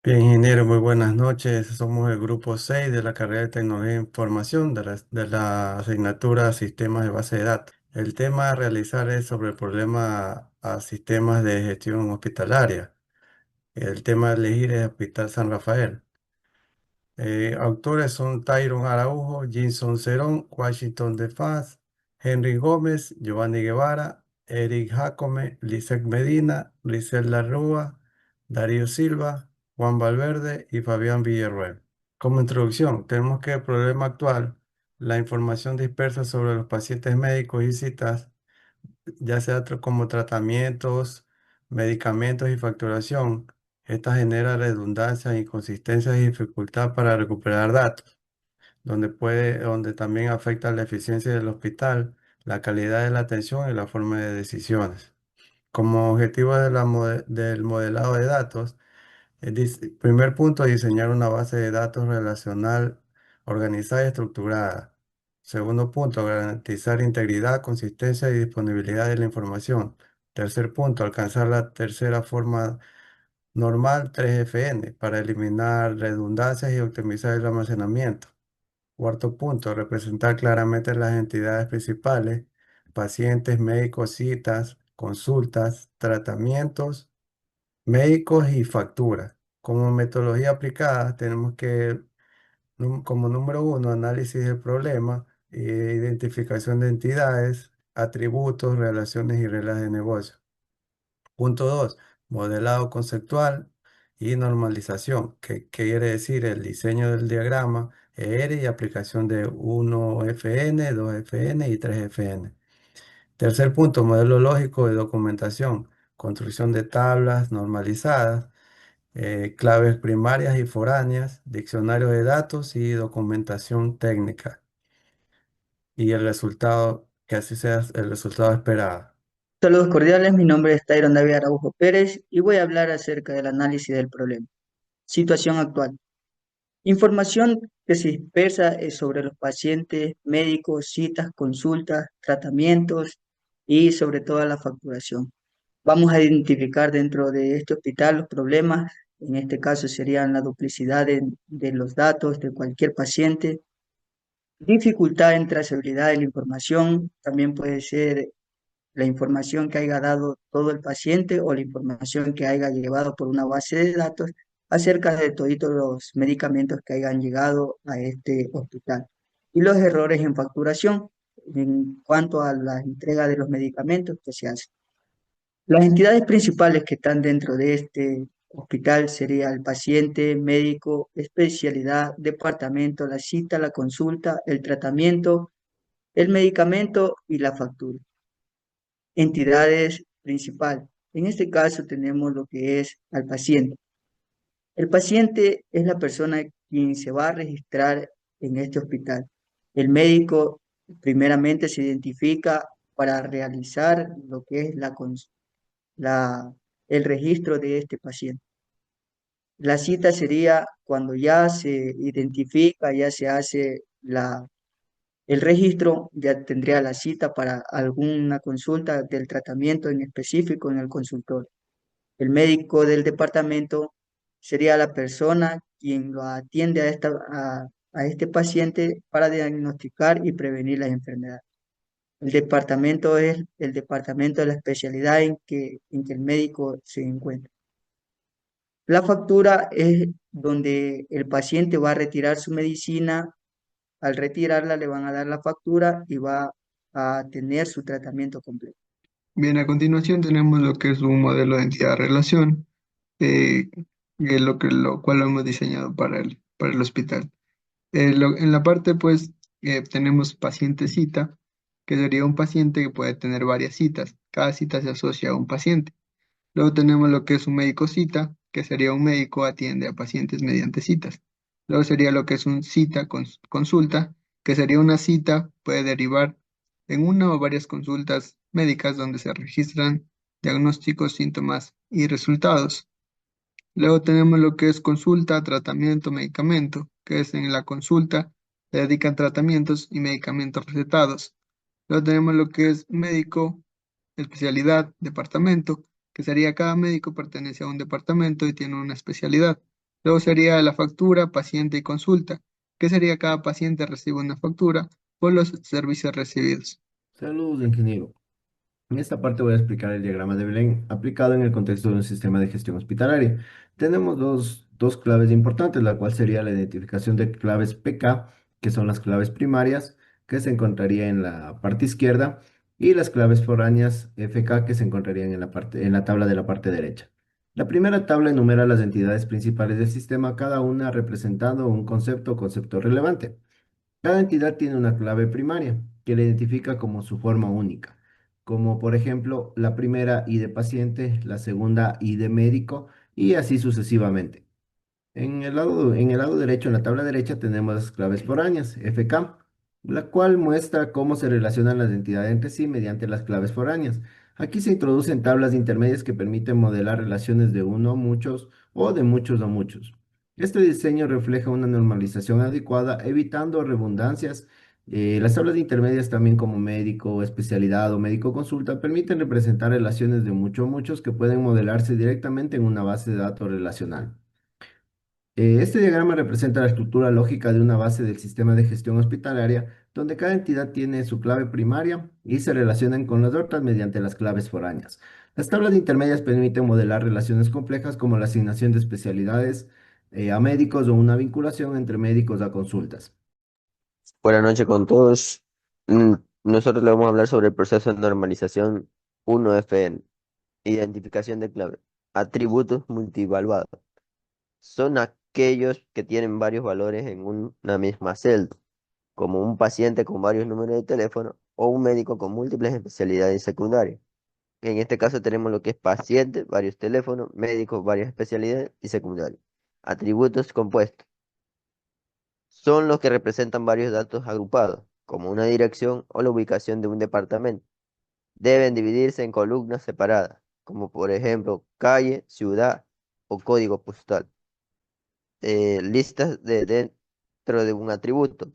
Bien, ingeniero, muy buenas noches. Somos el grupo 6 de la carrera de Tecnología de Información de la asignatura Sistemas de Base de Datos. El tema a realizar es sobre el problema a sistemas de gestión hospitalaria. El tema a elegir es Hospital San Rafael. Autores son Tyron Araujo, Jinson Cerón, Washington De Paz, Henry Gómez, Giovanni Guevara, Eric Jacome, Lisek Medina, Lisel Larrúa, Darío Silva, Juan Valverde y Fabián Villarroel. Como introducción, tenemos que el problema actual, la información dispersa sobre los pacientes médicos y citas, ya sea como tratamientos, medicamentos y facturación. Esta genera redundancia, inconsistencia y dificultad para recuperar datos, donde también afecta la eficiencia del hospital, la calidad de la atención y la forma de decisiones. Como objetivo del modelado de datos, primer punto, diseñar una base de datos relacional organizada y estructurada. Segundo punto, garantizar integridad, consistencia y disponibilidad de la información. Tercer punto, alcanzar la tercera forma normal 3FN para eliminar redundancias y optimizar el almacenamiento. Cuarto punto, representar claramente las entidades principales, pacientes, médicos, citas, consultas, tratamientos médicos y facturas. Como metodología aplicada, tenemos que, como número uno, análisis del problema, identificación de entidades, atributos, relaciones y reglas de negocio. Punto 2, modelado conceptual y normalización, que quiere decir el diseño del diagrama ER y aplicación de 1FN, 2FN y 3FN. Tercer punto, modelo lógico de documentación, construcción de tablas normalizadas, claves primarias y foráneas, diccionario de datos y documentación técnica. Y el resultado, que así sea el resultado esperado. Saludos cordiales, mi nombre es Tyron David Araujo Pérez y voy a hablar acerca del análisis del problema. Situación actual. Información que se dispersa es sobre los pacientes, médicos, citas, consultas, tratamientos y sobre todo la facturación. Vamos a identificar dentro de este hospital los problemas, en este caso serían la duplicidad de los datos de cualquier paciente, dificultad en trazabilidad de la información, también puede ser la información que haya dado todo el paciente o la información que haya llevado por una base de datos acerca de todos los medicamentos que hayan llegado a este hospital. Y los errores en facturación en cuanto a la entrega de los medicamentos que se hacen. Las entidades principales que están dentro de este hospital sería el paciente, médico, especialidad, departamento, la cita, la consulta, el tratamiento, el medicamento y la factura. Entidades principales. En este caso tenemos lo que es al paciente. El paciente es la persona quien se va a registrar en este hospital. El médico primeramente se identifica para realizar lo que es la- el registro de este paciente. La cita sería cuando ya se identifica, ya se hace el registro, ya tendría la cita para alguna consulta del tratamiento en específico en el consultorio. El médico del departamento sería la persona quien lo atiende a este paciente para diagnosticar y prevenir las enfermedades. El departamento es el departamento de la especialidad en que el médico se encuentra. La factura es donde el paciente va a retirar su medicina. Al retirarla le van a dar la factura y va a tener su tratamiento completo. Bien, a continuación tenemos lo que es un modelo de entidad-relación, que es lo cual lo hemos diseñado para el hospital. En la parte, pues, tenemos paciente-cita, que sería un paciente que puede tener varias citas. Cada cita se asocia a un paciente. Luego tenemos lo que es un médico-cita, que sería un médico atiende a pacientes mediante citas. Luego sería lo que es un cita-consulta, que sería una cita, puede derivar en una o varias consultas médicas donde se registran diagnósticos, síntomas y resultados. Luego tenemos lo que es consulta, tratamiento, medicamento, que es en la consulta se dedican tratamientos y medicamentos recetados. Luego tenemos lo que es médico, especialidad, departamento, que sería cada médico pertenece a un departamento y tiene una especialidad. Luego sería la factura, paciente y consulta. ¿Qué sería? Cada paciente recibe una factura por los servicios recibidos. Saludos, ingeniero. En esta parte voy a explicar el diagrama de Belén aplicado en el contexto de un sistema de gestión hospitalaria. Tenemos dos claves importantes, la cual sería la identificación de claves PK, que son las claves primarias, que se encontraría en la parte izquierda, y las claves foráneas FK, que se encontrarían en la tabla de la parte derecha. La primera tabla enumera las entidades principales del sistema, cada una representando un concepto o concepto relevante. Cada entidad tiene una clave primaria que la identifica como su forma única, como por ejemplo la primera I de paciente, la segunda I de médico y así sucesivamente. En el lado derecho, en la tabla derecha, tenemos las claves foráneas, FK, la cual muestra cómo se relacionan las entidades entre sí mediante las claves foráneas. Aquí se introducen tablas intermedias que permiten modelar relaciones de uno a muchos o de muchos a muchos. Este diseño refleja una normalización adecuada, evitando redundancias. Las tablas intermedias, también como médico, especialidad o médico consulta, permiten representar relaciones de mucho a muchos que pueden modelarse directamente en una base de datos relacional. Este diagrama representa la estructura lógica de una base del sistema de gestión hospitalaria, donde cada entidad tiene su clave primaria y se relacionan con las otras mediante las claves foráneas. Las tablas intermedias permiten modelar relaciones complejas como la asignación de especialidades a médicos o una vinculación entre médicos a consultas. Buenas noches con todos. Mm, Nosotros le vamos a hablar sobre el proceso de normalización 1FN, identificación de clave, atributos multivaluados. Son aquellos que tienen varios valores en una misma celda, como un paciente con varios números de teléfono o un médico con múltiples especialidades secundarias. En este caso tenemos lo que es paciente, varios teléfonos, médicos, varias especialidades y secundarios. Atributos compuestos son los que representan varios datos agrupados, como una dirección o la ubicación de un departamento. Deben dividirse en columnas separadas, como por ejemplo calle, ciudad o código postal. Listas dentro de un atributo.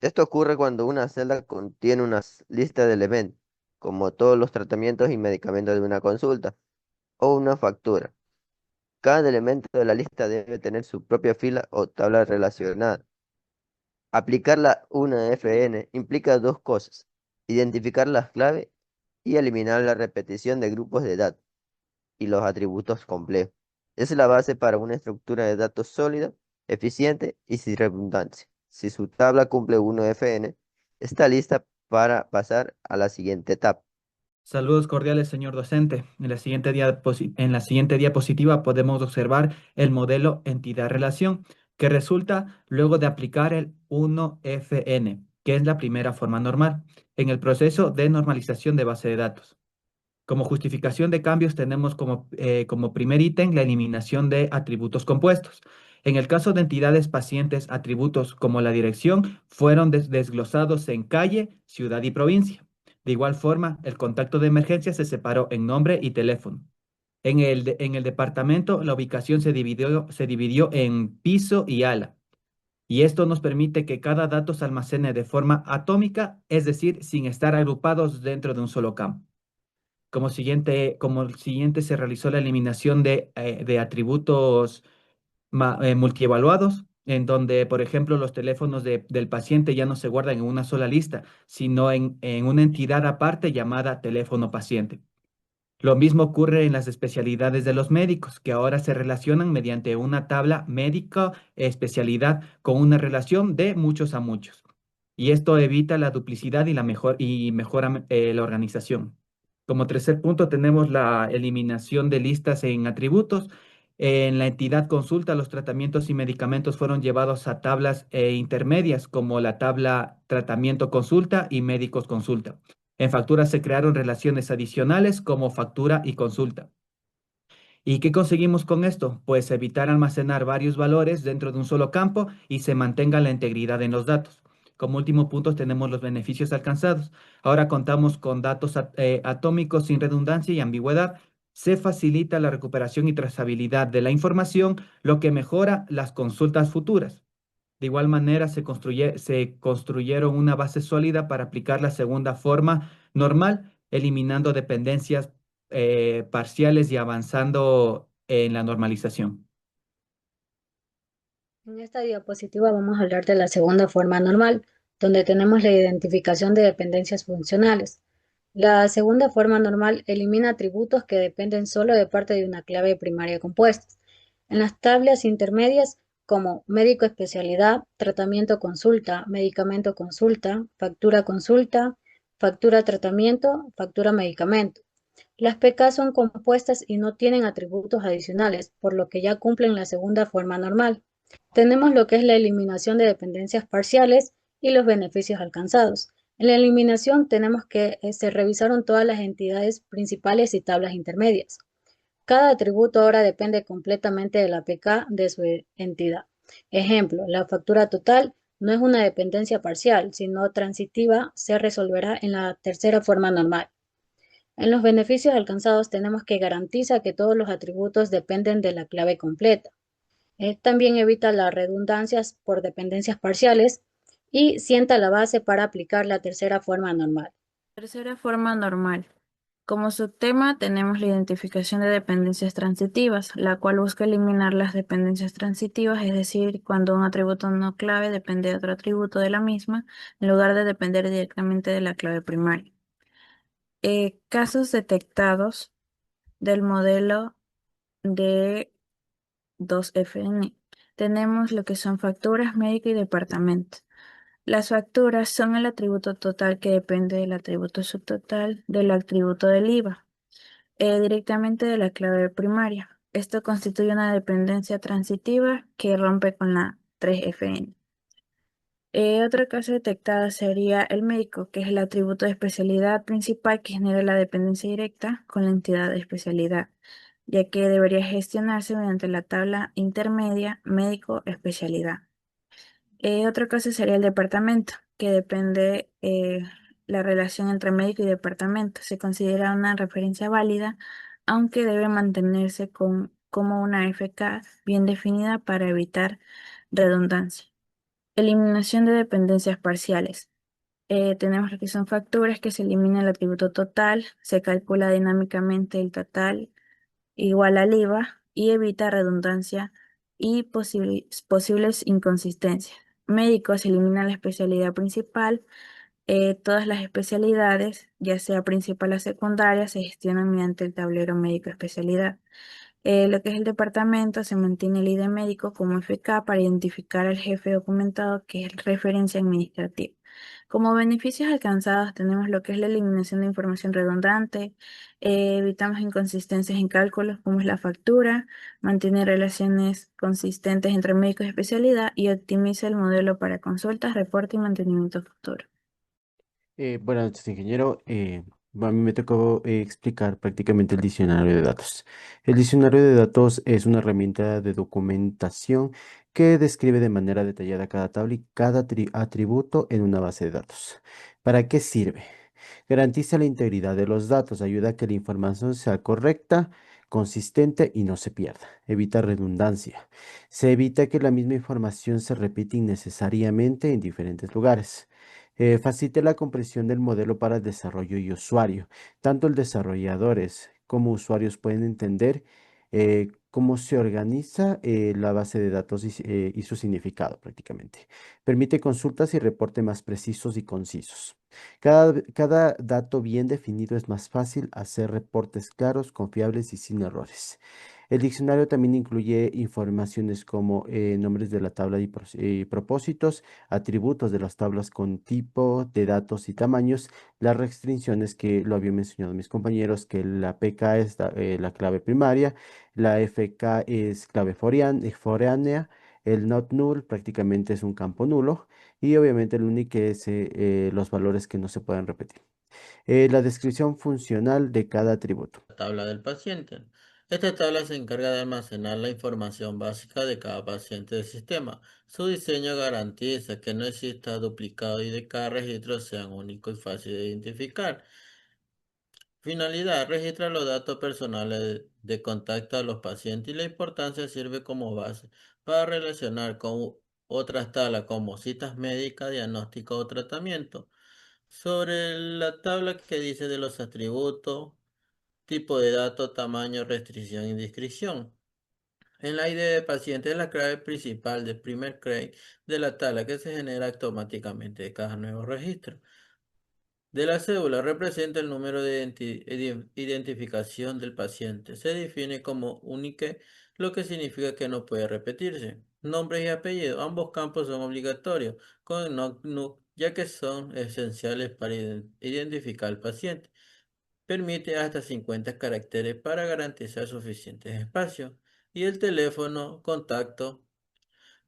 Esto ocurre cuando una celda contiene una lista de elementos, como todos los tratamientos y medicamentos de una consulta o una factura. Cada elemento de la lista debe tener su propia fila o tabla relacionada. Aplicar la 1FN implica dos cosas: identificar las claves y eliminar la repetición de grupos de datos y los atributos complejos. Es la base para una estructura de datos sólida, eficiente y sin redundancia. Si su tabla cumple 1FN, está lista para pasar a la siguiente etapa. Saludos cordiales, señor docente. En la siguiente diapositiva podemos observar el modelo entidad-relación, que resulta luego de aplicar el 1FN, que es la primera forma normal, en el proceso de normalización de base de datos. Como justificación de cambios tenemos como primer ítem la eliminación de atributos compuestos. En el caso de entidades pacientes, atributos como la dirección fueron desglosados en calle, ciudad y provincia. De igual forma, el contacto de emergencia se separó en nombre y teléfono. En el departamento, la ubicación se dividió en piso y ala. Y esto nos permite que cada dato se almacene de forma atómica, es decir, sin estar agrupados dentro de un solo campo. Como el siguiente se realizó la eliminación de atributos multievaluados, en donde, por ejemplo, los teléfonos del paciente ya no se guardan en una sola lista, sino en una entidad aparte llamada teléfono paciente. Lo mismo ocurre en las especialidades de los médicos, que ahora se relacionan mediante una tabla médica especialidad con una relación de muchos a muchos. Y esto evita la duplicidad y mejora la organización. Como tercer punto tenemos la eliminación de listas en atributos. En la entidad consulta, los tratamientos y medicamentos fueron llevados a tablas intermedias, como la tabla tratamiento consulta y médicos consulta. En facturas se crearon relaciones adicionales como factura y consulta. ¿Y qué conseguimos con esto? Pues evitar almacenar varios valores dentro de un solo campo y se mantenga la integridad en los datos. Como último punto tenemos los beneficios alcanzados. Ahora contamos con datos atómicos sin redundancia y ambigüedad. Se facilita la recuperación y trazabilidad de la información, lo que mejora las consultas futuras. De igual manera, se construyeron una base sólida para aplicar la segunda forma normal, eliminando dependencias parciales y avanzando en la normalización. En esta diapositiva vamos a hablar de la segunda forma normal, donde tenemos la identificación de dependencias funcionales. La segunda forma normal elimina atributos que dependen solo de parte de una clave primaria compuesta. En las tablas intermedias, como médico especialidad, tratamiento consulta, medicamento consulta, factura tratamiento, factura medicamento. Las PK son compuestas y no tienen atributos adicionales, por lo que ya cumplen la segunda forma normal. Tenemos lo que es la eliminación de dependencias parciales y los beneficios alcanzados. En la eliminación tenemos que se revisaron todas las entidades principales y tablas intermedias. Cada atributo ahora depende completamente de la PK de su entidad. Ejemplo, la factura total no es una dependencia parcial, sino transitiva, se resolverá en la tercera forma normal. En los beneficios alcanzados tenemos que garantiza que todos los atributos dependen de la clave completa. También evita las redundancias por dependencias parciales y sienta la base para aplicar la tercera forma normal. Tercera forma normal. Como subtema tenemos la identificación de dependencias transitivas, la cual busca eliminar las dependencias transitivas, es decir, cuando un atributo no clave depende de otro atributo de la misma, en lugar de depender directamente de la clave primaria. Casos detectados del modelo de 2FN. Tenemos lo que son facturas, médico y departamento. Las facturas son el atributo total que depende del atributo subtotal del atributo del IVA, directamente de la clave primaria. Esto constituye una dependencia transitiva que rompe con la 3FN. Otro caso detectado sería el médico, que es el atributo de especialidad principal que genera la dependencia directa con la entidad de especialidad, ya que debería gestionarse mediante la tabla intermedia médico-especialidad. Otro caso sería el departamento, que depende la relación entre médico y departamento. Se considera una referencia válida, aunque debe mantenerse como una FK bien definida para evitar redundancia. Eliminación de dependencias parciales. Tenemos lo que son facturas que se elimina el atributo total, se calcula dinámicamente el total igual al IVA y evita redundancia y posibles inconsistencias. Médicos elimina la especialidad principal. Todas las especialidades, ya sea principal o secundaria, se gestionan mediante el tablero médico especialidad. Lo que es el departamento, se mantiene el ID médico como FK para identificar al jefe documentado, que es referencia administrativa. Como beneficios alcanzados tenemos lo que es la eliminación de información redundante, evitamos inconsistencias en cálculos como es la factura, mantiene relaciones consistentes entre médicos y especialidad y optimiza el modelo para consultas, reporte y mantenimiento futuro. Buenas noches, ingeniero. A mí me tocó explicar prácticamente el diccionario de datos. El diccionario de datos es una herramienta de documentación que describe de manera detallada cada tabla y cada atributo en una base de datos. ¿Para qué sirve? Garantiza la integridad de los datos, ayuda a que la información sea correcta, consistente y no se pierda. Evita redundancia. Se evita que la misma información se repita innecesariamente en diferentes lugares. Facilita la comprensión del modelo para el desarrollo y usuario. Tanto el desarrolladores como usuarios pueden entender cómo se organiza la base de datos y su significado prácticamente. Permite consultas y reportes más precisos y concisos. Cada dato bien definido es más fácil hacer reportes claros, confiables y sin errores. El diccionario también incluye informaciones como nombres de la tabla y propósitos, atributos de las tablas con tipo de datos y tamaños, las restricciones que lo habían mencionado mis compañeros, que la PK es la clave primaria, la FK es clave foránea, el not null prácticamente es un campo nulo y obviamente el unique es los valores que no se pueden repetir. La descripción funcional de cada atributo. Tabla del paciente. Esta tabla se encarga de almacenar la información básica de cada paciente del sistema. Su diseño garantiza que no exista duplicado y de cada registro sean único y fácil de identificar. Finalidad, registra los datos personales de contacto a los pacientes y la importancia sirve como base para relacionar con otras tablas como citas médicas, diagnóstico o tratamiento. Sobre la tabla que dice de los atributos, tipo de datos, tamaño, restricción y descripción. En la ID de paciente es la clave principal del primer CREI de la tabla que se genera automáticamente de cada nuevo registro. De la cédula representa el número de identificación del paciente. Se define como único, lo que significa que no puede repetirse. Nombres y apellidos. Ambos campos son obligatorios, con ya que son esenciales para identificar al paciente. Permite hasta 50 caracteres para garantizar suficientes espacios. Y el teléfono, contacto,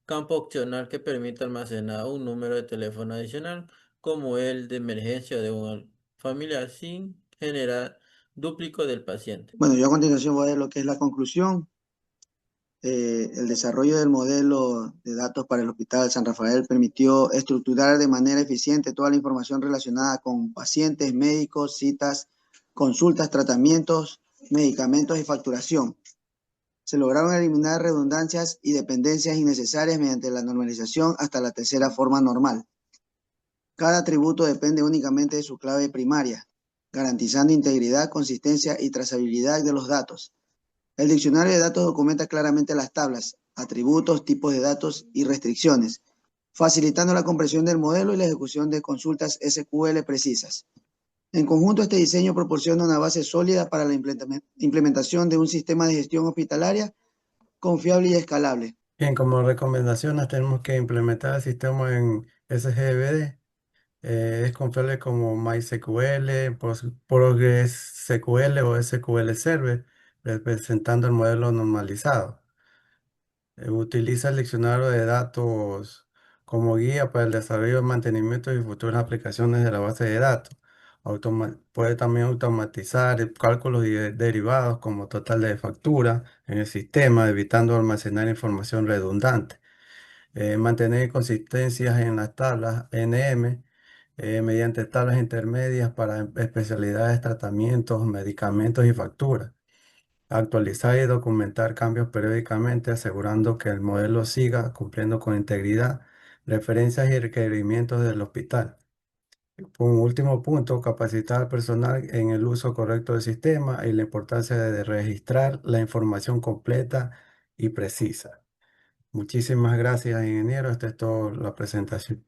campo opcional que permite almacenar un número de teléfono adicional, como el de emergencia de un familiar, sin generar dúplico del paciente. Bueno, yo a continuación voy a ver lo que es la conclusión. El desarrollo del modelo de datos para el Hospital San Rafael permitió estructurar de manera eficiente toda la información relacionada con pacientes, médicos, citas, consultas, tratamientos, medicamentos y facturación. Se lograron eliminar redundancias y dependencias innecesarias mediante la normalización hasta la tercera forma normal. Cada atributo depende únicamente de su clave primaria, garantizando integridad, consistencia y trazabilidad de los datos. El diccionario de datos documenta claramente las tablas, atributos, tipos de datos y restricciones, facilitando la comprensión del modelo y la ejecución de consultas SQL precisas. En conjunto, este diseño proporciona una base sólida para la implementación de un sistema de gestión hospitalaria confiable y escalable. Bien, como recomendaciones tenemos que implementar el sistema en SGBD. Es confiable como MySQL, PostgreSQL o SQL Server, representando el modelo normalizado. Utiliza el diccionario de datos como guía para el desarrollo, mantenimiento y futuras aplicaciones de la base de datos. Puede también automatizar cálculos y derivados como total de factura en el sistema, evitando almacenar información redundante. Mantener consistencias en las tablas NM mediante tablas intermedias para especialidades, tratamientos, medicamentos y facturas. Actualizar y documentar cambios periódicamente, asegurando que el modelo siga cumpliendo con integridad, referencias y requerimientos del hospital. Un último punto, capacitar al personal en el uso correcto del sistema y la importancia de registrar la información completa y precisa. Muchísimas gracias, ingeniero. Esta es toda la presentación.